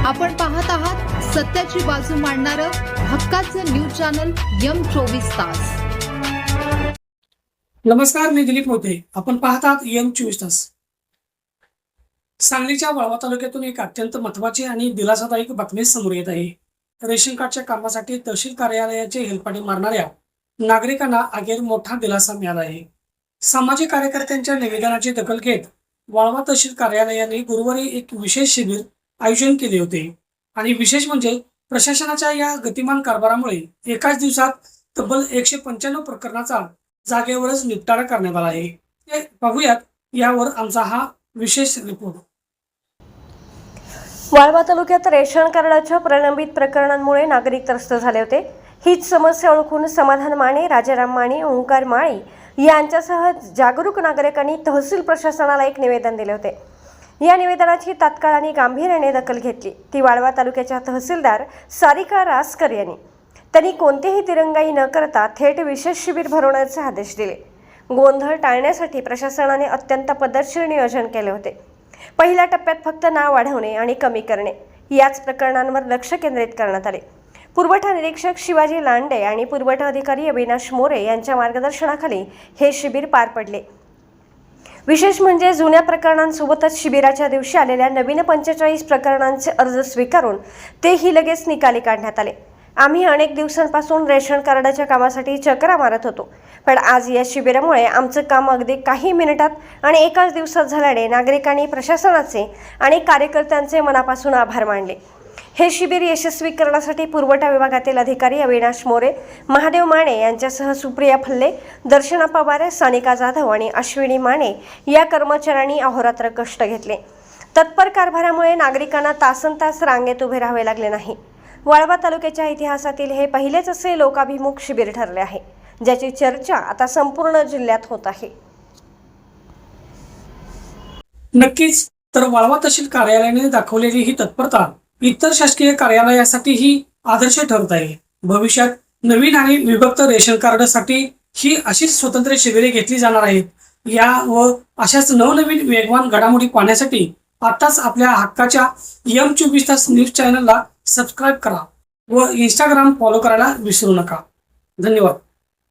आपण पाहत आहात सत्याची बाजू मांडणारं हक्काचं न्यूज चॅनल M24 तास। नमस्कार, मी दिलीप मोते। आपण पाहत आहात M24 तास। सांगलीच्या वाळवा तालुक्यातून एक अत्यंत महत्त्वाची आणि दिलासादायक बातमी समोर येत आहे। रेशन कार्डच्या कामासाठी तहसील कार्यालयाचे हेलपाटे मारणाऱ्या नागरिकांना अखेर मोठा दिलासा मिळाला आहे। सामाजिक कार्यकर्त्यांच्या निवेदनाची दखल घेत वाळवा तहसील कार्यालयाने गुरुवारी एक विशेष शिबिर आयोजन केले होते आणि विशेष म्हणजे प्रशासनाच्या या गतिमान कारभारामुळे एकाच दिवसात तब्बल 195 प्रकरणाचा जागेवरच निपटारा करण्यात आला आहे। ते पाहूयात यावर आमचा हा विशेष रिपोर्ट। वाळवा तालुक्यात रेशन कार्डाच्या प्रलंबित प्रकरणांमुळे नागरिक त्रस्त झाले होते। हीच समस्या ओळखून समाधान माने, राजाराम माने, ओंकार माळी यांच्यासह जागरूक नागरिकांनी तहसील प्रशासनाला एक निवेदन दिले होते। या निवेदनाची तात्काळ आणि गांभीर्याने दखल घेतली ती वाळवा तालुक्याच्या तहसीलदार सारिका रासकर यांनी। त्यांनी कोणतीही दिरंगाई न करता थेट विशेष शिबिर भरवण्याचे आदेश दिले। गोंधळ टाळण्यासाठी प्रशासनाने अत्यंत पद्धतशीर नियोजन केले होते। पहिल्या टप्प्यात फक्त नाव वाढवणे आणि कमी करणे याच प्रकरणांवर लक्ष केंद्रित करण्यात आले। पुरवठा निरीक्षक शिवाजी लांडे आणि पुरवठा अधिकारी अविनाश मोरे यांच्या मार्गदर्शनाखाली हे शिबिर पार पडले। विशेष म्हणजे जुन्या प्रकरणांसोबतच शिबिराच्या दिवशी आलेल्या नवीन 45 प्रकरणांचे अर्ज स्वीकारून तेही लगेच निकाली काढण्यात आले। आम्ही अनेक दिवसांपासून रेशन कार्डाच्या कामासाठी चक्रा मारत होतो, पण आज या शिबिरामुळे आमचं काम अगदी काही मिनिटात आणि एकाच दिवसात झाल्याने नागरिकांनी प्रशासनाचे आणि कार्यकर्त्यांचे मनापासून आभार मानले। हे शिबिर यशस्वी करण्यासाठी पुरवठा विभागातील अधिकारी अविनाश मोरे, महादेव माने यांच्यासह सुप्रिया फल्ले, दर्शना पवार, सानिका जाधव आणि अश्विनी माने या कर्मचाऱ्यांनी अहोरात्र कष्ट घेतले। तत्पर कारभारामुळे नागरिकांना तासनतास रांगेत उभे राहावे लागले नाही। वाळवा तालुक्याच्या इतिहासातील हे पहिलेच असे लोकाभिमुख शिबिर ठरले आहे, ज्याची चर्चा आता संपूर्ण जिल्ह्यात होत आहे। नक्कीच तर वाळवा तहसील कार्यालयाने दाखवलेली ही तत्परता इतर शासकीय कार्यालयासाठीही आदर्श ठरत आहे। भविष्यात नवीन आणि विभक्त रेशन कार्डसाठी ही अशीच स्वतंत्र शिबिरे घेतली जाणार आहेत। या व अशाच नवनवीन वेगवान घडामोडी पाहण्यासाठी आताच आपल्या हक्काच्या M24 तास न्यूज चॅनलला सबस्क्राईब करा व इंस्टाग्राम फॉलो करायला विसरू नका। धन्यवाद।